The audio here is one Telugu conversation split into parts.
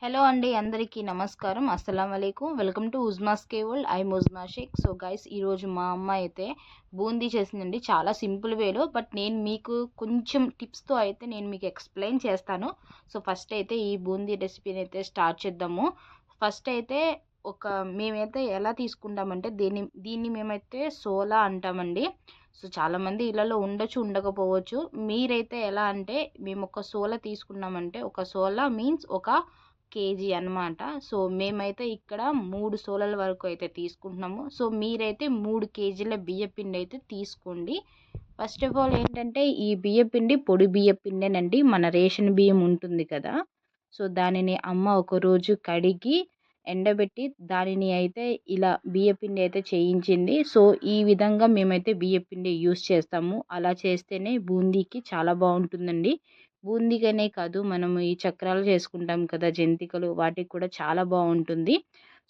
హలో అండి, అందరికీ నమస్కారం. అస్సలం వలైకుం. Welcome to Uzma's K world. I Uzma Shaikh. So guys, ఈరోజు మా అమ్మ అయితే బూందీ చేసిందండి, చాలా సింపుల్ వేలో. బట్ నేను మీకు కొంచెం టిప్స్తో అయితే నేను మీకు ఎక్స్ప్లెయిన్ చేస్తాను. సో ఫస్ట్ అయితే ఈ బూందీ రెసిపీని అయితే స్టార్ట్ చేద్దాము. ఫస్ట్ అయితే ఒక మేమైతే ఎలా తీసుకుంటామంటే దీన్ని మేమైతే సోలా అంటామండి. సో చాలామంది ఇళ్ళలో ఉండొచ్చు, ఉండకపోవచ్చు. మీరైతే ఎలా అంటే, మేము ఒక సోలా తీసుకున్నామంటే, ఒక సోలా మీన్స్ ఒక కేజీ అనమాట. సో మేమైతే ఇక్కడ 3 సోలల వరకు అయితే తీసుకుంటున్నాము. సో మీరైతే 3 కేజీల బియ్యపిండి అయితే తీసుకోండి. ఫస్ట్ ఆఫ్ ఆల్ ఏంటంటే, ఈ బియ్యపిండి పొడి బియ్యపిండేనండి. మన రేషన్ బియ్యం ఉంటుంది కదా, సో దానిని అమ్మ ఒకరోజు కడిగి ఎండబెట్టి దానిని అయితే ఇలా బియ్యపిండి అయితే చేయించింది. సో ఈ విధంగా మేమైతే బియ్యపిండి యూస్ చేస్తాము. అలా చేస్తేనే బూందీకి చాలా బాగుంటుందండి. బూందీకనే కాదు, మనము ఈ చక్రాలు చేసుకుంటాం కదా, జంతికలు, వాటికి కూడా చాలా బాగుంటుంది.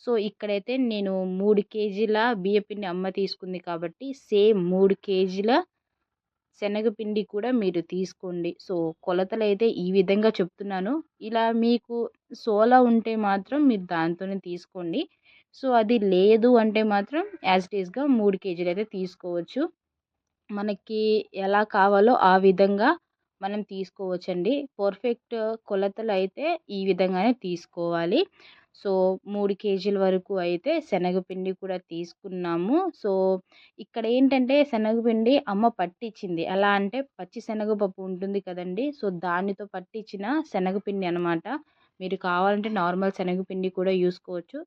సో ఇక్కడైతే నేను 3 కేజీల బియ్యపిండి అమ్మ తీసుకుంది కాబట్టి సేమ్ 3 కేజీల శనగపిండి కూడా మీరు తీసుకోండి. సో కొలతలైతే ఈ విధంగా చెప్తున్నాను. ఇలా మీకు సోలా ఉంటే మాత్రం మీరు దాంతోనే తీసుకోండి. సో అది లేదు అంటే మాత్రం యాజ్ ఇట్ ఈస్‌గా 3 కేజీలు అయితే తీసుకోవచ్చు. మనకి ఎలా కావాలో ఆ విధంగా మనం తీసుకోవచ్చండి. పర్ఫెక్ట్ కొలతలు అయితే ఈ విధంగానే తీసుకోవాలి. సో 3 కేజీల వరకు అయితే శనగపిండి కూడా తీసుకున్నాము. సో ఇక్కడ ఏంటంటే, శనగపిండి అమ్మ పట్టించింది. ఎలా అంటే, పచ్చి శనగపప్పు ఉంటుంది కదండీ, సో దానితో పట్టించిన శనగపిండి అనమాట. మీరు కావాలంటే నార్మల్ శనగపిండి కూడా యూసుకోవచ్చు.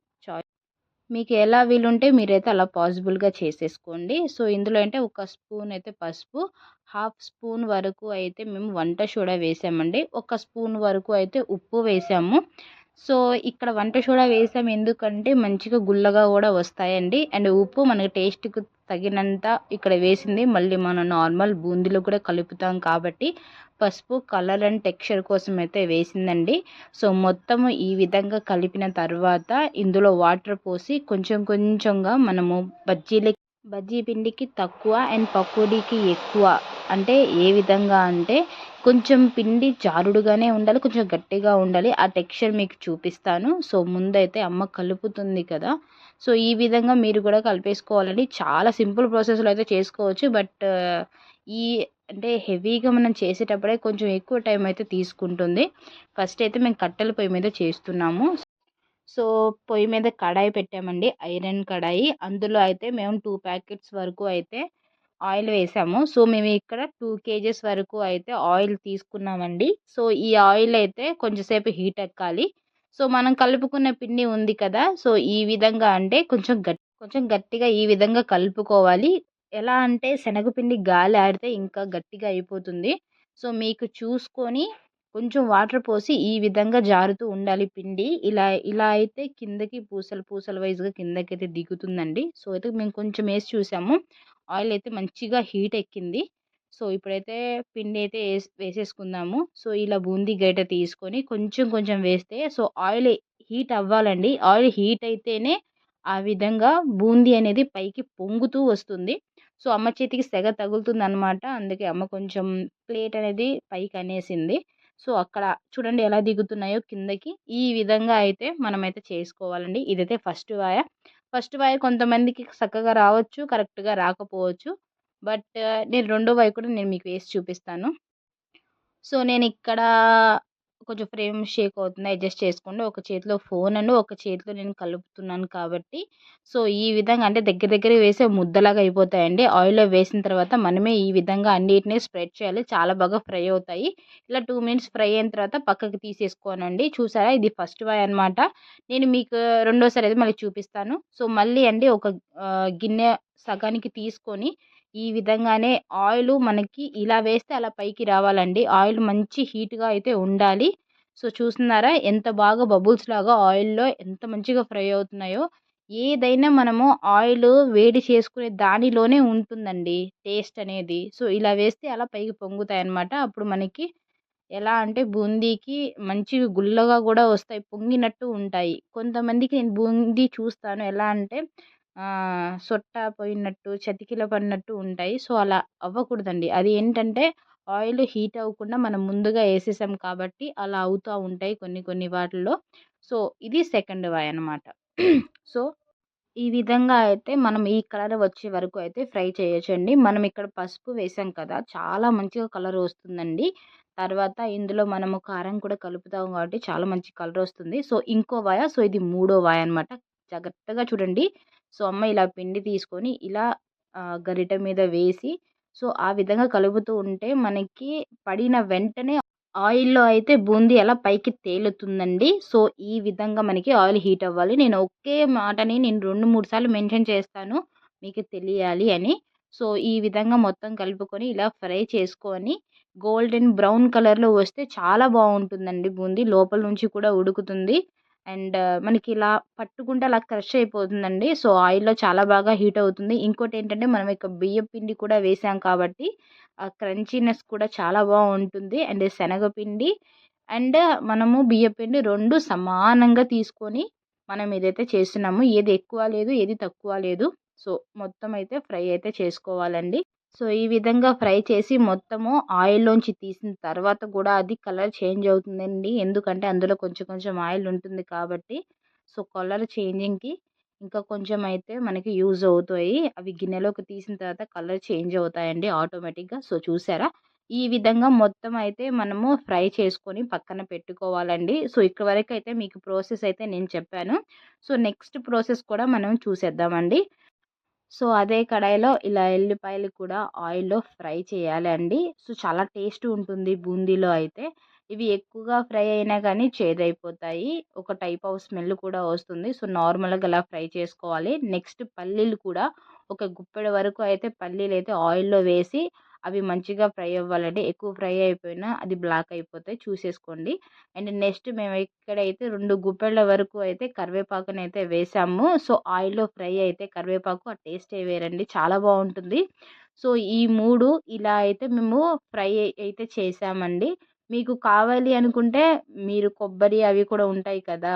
మీకు ఎలా వీలుంటే మీరైతే అలా పాసిబుల్గా చేసేసుకోండి. సో ఇందులో అంటే ఒక స్పూన్ అయితే పసుపు, హాఫ్ స్పూన్ వరకు అయితే మేము వంట సోడా వేసామండి. ఒక స్పూన్ వరకు అయితే ఉప్పు వేసాము. సో ఇక్కడ వంట సోడా వేసాము ఎందుకంటే మంచిగా గుల్లగా కూడా వస్తాయండి. అండ్ ఉప్పు మనకి టేస్ట్కి తగినంత ఇక్కడ వేసింది. మళ్ళీ మనం నార్మల్ బూందీలో కూడా కలుపుతాం కాబట్టి పసుపు కలర్ అండ్ టెక్స్చర్ కోసం అయితే వేసిందండి. సో మొత్తము ఈ విధంగా కలిపిన తర్వాత ఇందులో వాటర్ పోసి కొంచెం కొంచెంగా మనము బజ్జీ పిండికి తక్కువ అండ్ పకోడీకి ఎక్కువ. అంటే ఏ విధంగా అంటే, కొంచెం పిండి జారుడుగానే ఉండాలి, కొంచెం గట్టిగా ఉండాలి. ఆ టెక్స్చర్ మీకు చూపిస్తాను. సో ముందైతే అమ్మ కలుపుతుంది కదా, సో ఈ విధంగా మీరు కూడా కలిపేసుకోవాలండి. చాలా సింపుల్ ప్రాసెస్లో అయితే చేసుకోవచ్చు. బట్ ఈ అంటే హెవీగా మనం చేసేటప్పుడే కొంచెం ఎక్కువ టైం అయితే తీసుకుంటుంది. ఫస్ట్ అయితే మేము కట్టెల పొయ్యి మీద చేస్తున్నాము. సో పొయ్యి మీద కడాయి పెట్టామండి, ఐరన్ కడాయి. అందులో అయితే మేము 2 ప్యాకెట్స్ వరకు అయితే ఆయిల్ వేసాము. సో మేము ఇక్కడ 2 కేజెస్ వరకు అయితే ఆయిల్ తీసుకున్నామండి. సో ఈ ఆయిల్ అయితే కొంచెంసేపు హీట్ ఎక్కాలి. సో మనం కలుపుకున్న పిండి ఉంది కదా, సో ఈ విధంగా అంటే కొంచెం గట్టిగా ఈ విధంగా కలుపుకోవాలి. ఎలా అంటే, శనగపిండి గాలి ఆడితే ఇంకా గట్టిగా అయిపోతుంది. సో మీకు చూసుకొని కొంచెం వాటర్ పోసి ఈ విధంగా జారుతూ ఉండాలి పిండి. ఇలా ఇలా అయితే కిందకి పూసలు పూసల వైజ్‌గా కిందకైతే దిగుతుందండి. సో అయితే మేము కొంచెం వేసి చూసాము. ఆయిల్ అయితే మంచిగా హీట్ ఎక్కింది. సో ఇప్పుడైతే పిండి అయితే వేసేసుకుందాము. సో ఇలా బూందీ గరిటె తీసుకొని కొంచెం కొంచెం వేస్తే, సో ఆయిల్ హీట్ అవ్వాలండి. ఆయిల్ హీట్ అయితేనే ఆ విధంగా బూందీ అనేది పైకి పొంగుతూ వస్తుంది. సో అమ్మ చేతికి సెగ తగులుతుందనమాట. అందుకే అమ్మ కొంచెం ప్లేట్ అనేది పైకి అనేసింది. సో అక్కడ చూడండి ఎలా దిగుతున్నాయో కిందకి. ఈ విధంగా అయితే మనమైతే చేసుకోవాలండి. ఇదైతే ఫస్ట్ వాయ కొంతమందికి చక్కగా రావచ్చు, కరెక్ట్‌గా రాకపోవచ్చు. బట్ నేను రెండో వాయి కూడా నేను మీకు వేసి చూపిస్తాను. సో నేనిక్కడ కొంచెం ఫ్రేమ్ షేక్ అవుతుంది, అడ్జస్ట్ చేసుకోండి. ఒక చేతిలో ఫోన్ అండ్ ఒక చేతిలో నేను కలుపుతున్నాను కాబట్టి, సో ఈ విధంగా అంటే దగ్గర దగ్గరగా వేసే ముద్దలాగా అయిపోతాయండి. ఆయిల్‌లో వేసిన తర్వాత మనమే ఈ విధంగా అన్నిటిని స్ప్రెడ్ చేయాలి. చాలా బాగా ఫ్రై అవుతాయి. ఇలా 2 మినిట్స్ ఫ్రై అయిన తర్వాత పక్కకి తీసేసుకోనండి. చూసారా, ఇది ఫస్ట్ వై అనమాట. నేను మీకు రెండోసారి అయితే మళ్ళీ చూపిస్తాను. సో మళ్ళీ అండి ఒక గిన్నె సగానికి తీసుకొని ఈ విధంగానే ఆయిలు మనకి ఇలా వేస్తే అలా పైకి రావాలండి. ఆయిల్ మంచి హీట్‌గా అయితే ఉండాలి. సో చూస్తున్నారా, ఎంత బాగా బబుల్స్ లాగా ఆయిల్‌లో ఎంత మంచిగా ఫ్రై అవుతున్నాయో. ఏదైనా మనము ఆయిలు వేడి చేసుకునే దానిలోనే ఉంటుందండి టేస్ట్ అనేది. సో ఇలా వేస్తే అలా పైకి పొంగుతాయన్నమాట. అప్పుడు మనకి ఎలా అంటే, బూందీకి మంచిగా గుల్లగా గూడా వస్తాయి, పొంగినట్టు ఉంటాయి. కొంతమందికి నేను బూందీ చూస్తాను ఎలా అంటే, సొట్ట పోయినట్టు, చతికిల పడినట్టు ఉంటాయి. సో అలా అవ్వకూడదండి. అది ఏంటంటే, ఆయిల్ హీట్ అవ్వకుండా మనం ముందుగా ఏసేసాం కాబట్టి అలా అవుతా ఉంటాయి కొన్ని కొన్ని వాటిల్లో. సో ఇది సెకండ్ వే అనమాట. సో ఈ విధంగా అయితే మనం ఈ కలర్ వచ్చే వరకు అయితే ఫ్రై చేయొచ్చండి. మనం ఇక్కడ పసుపు వేసాం కదా! చాలా మంచిగా కలర్ వస్తుందండి. తర్వాత ఇందులో మనము కారం కూడా కలుపుతాం కాబట్టి చాలా మంచి కలర్ వస్తుంది. సో ఇంకో వాయ, సో ఇది మూడో వాయ అనమాట. జాగ్రత్తగా చూడండి. సో అమ్మ ఇలా పిండి తీసుకొని ఇలా గరిటె మీద వేసి సో ఆ విధంగా కలుపుతూ ఉంటే మనకి పడిన వెంటనే ఆయిల్‌లో అయితే బూందీ అలా పైకి తేలుతుందండి. సో, ఈ విధంగా మనకి ఆయిల్ హీట్ అవ్వాలి. నేను ఒకే మాటని నేను 2, 3 సార్లు మెన్షన్ చేస్తాను. మీకు తెలియాలి అని. సో, ఈ విధంగా మొత్తం కలుపుకొని ఇలా ఫ్రై చేసుకొని గోల్డెన్ బ్రౌన్ కలర్‌లో వస్తే చాలా బావుంటుందండి బూందీ. లోపల నుంచి కూడా ఉడుకుతుంది. అండ్ మనకి ఇలా పట్టుకుంటే అలా క్రష్ అయిపోతుందండి. సో, ఆయిల్‌లో చాలా బాగా హీట్ అవుతుంది. ఇంకోటేంటంటే మనం ఇక బియ్యం పిండి కూడా వేసాం కాబట్టి ఆ క్రంచీనెస్ కూడా చాలా బావుంటుంది. అండ్ శనగపిండి అండ్ మనము బియ్యపిండి 2 సమానంగా తీసుకొని మనం ఏదైతే చేస్తున్నామో ఏది ఎక్కువ లేదు, ఏది తక్కువ లేదు. సో, మొత్తం అయితే ఫ్రై అయితే చేసుకోవాలండి. సో, ఈ విధంగా ఫ్రై చేసి మొత్తము ఆయిల్‌లోంచి తీసిన తర్వాత కూడా అది కలర్ చేంజ్ అవుతుందండి. ఎందుకంటే అందులో కొంచెం కొంచెం ఆయిల్ ఉంటుంది కాబట్టి. సో, కలర్ చేంజింగ్‌కి ఇంకా కొంచెం అయితే మనకి యూజ్ అవుతాయి. అవి గిన్నెలోకి తీసిన తర్వాత కలర్ చేంజ్ అవుతాయండి ఆటోమేటిక్‌గా. సో, చూసారా? ఈ విధంగా మొత్తం అయితే మనము ఫ్రై చేసుకొని పక్కన పెట్టుకోవాలండి. సో, ఇక్కడి వరకైతే మీకు ప్రాసెస్ అయితే నేను చెప్పాను. సో, నెక్స్ట్ ప్రాసెస్ కూడా మనం చూసేద్దామండి. సో, అదే కడాయిలో ఇలా ఎల్లిపాయలు కూడా ఆయిల్‌లో ఫ్రై చేయాలండి. సో, చాలా టేస్ట్ ఉంటుంది బూందీలో అయితే. ఇవి ఎక్కువగా ఫ్రై అయినా కానీ చేదైపోతాయి. ఒక టైప్ ఆఫ్ స్మెల్ కూడా వస్తుంది. సో, నార్మల్‌గా అలా ఫ్రై చేసుకోవాలి. నెక్స్ట్ పల్లీలు కూడా ఒక గుప్పెడు వరకు అయితే పల్లీలైతే ఆయిల్‌లో వేసి అవి మంచిగా ఫ్రై అవ్వాలండి. ఎక్కువ ఫ్రై అయిపోయినా అది బ్లాక్ అయిపోతాయి చూసేసుకోండి. అండ్ నెక్స్ట్ మేము ఇక్కడైతే 2 గుప్పెళ్ళ వరకు అయితే కరివేపాకునైతే వేసాము. సో, ఆయిల్‌లో ఫ్రై అయితే కరివేపాకు ఆ టేస్టే వేరండి. చాలా బావుంటుంది. సో, ఈ 3 ఇలా అయితే మేము ఫ్రై అయితే చేశామండి. మీకు కావాలి అనుకుంటే మీరు కొబ్బరి అవి కూడా ఉంటాయి కదా!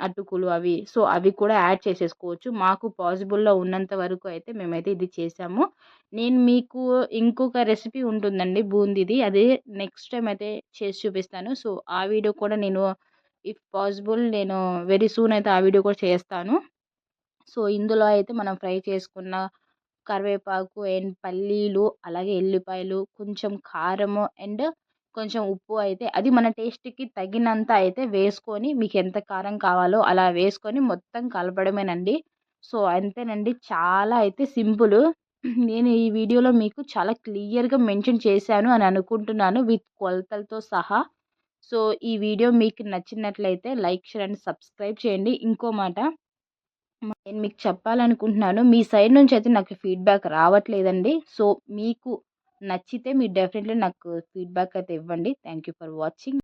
అటుకులు అవి. సో, అవి కూడా యాడ్ చేసేసుకోవచ్చు. మాకు పాసిబుల్‌లో ఉన్నంత వరకు అయితే మేమైతే ఇది చేశాము. నేను మీకు ఇంకొక రెసిపీ ఉంటుందండి బూందీది. అది నెక్స్ట్ టైమ్ అయితే చేసి చూపిస్తాను. సో, ఆ వీడియో కూడా నేను ఇఫ్ పాసిబుల్ నేను వెరీ సూన్ అయితే ఆ వీడియో కూడా చేస్తాను. సో, ఇందులో అయితే మనం ఫ్రై చేసుకున్న కరివేపాకు అండ్ పల్లీలు, అలాగే ఎల్లిపాయలు, కొంచెం కారము అండ్ కొంచెం ఉప్పు అయితే అది మన టేస్ట్‌కి తగినంత అయితే వేసుకొని మీకెంత కారం కావాలో అలా వేసుకొని మొత్తం కలపడమేనండి. సో, అంతేనండి. చాలా అయితే సింపులు. నేను ఈ వీడియోలో మీకు చాలా క్లియర్‌గా మెన్షన్ చేశాను అని అనుకుంటున్నాను విత్ కొలతలతో సహా. సో, ఈ వీడియో మీకు నచ్చినట్లయితే లైక్, షేర్ అండ్ సబ్స్క్రైబ్ చేయండి. ఇంకో మాట నేను మీకు చెప్పాలనుకుంటున్నాను. మీ సైడ్ నుంచయితే నాకు ఫీడ్‌బ్యాక్ రావట్లేదండి. సో, మీకు నచ్చితే మీరు డెఫినెట్‌లీ నాకు ఫీడ్‌బ్యాక్ అయితే ఇవ్వండి. Thank you for watching.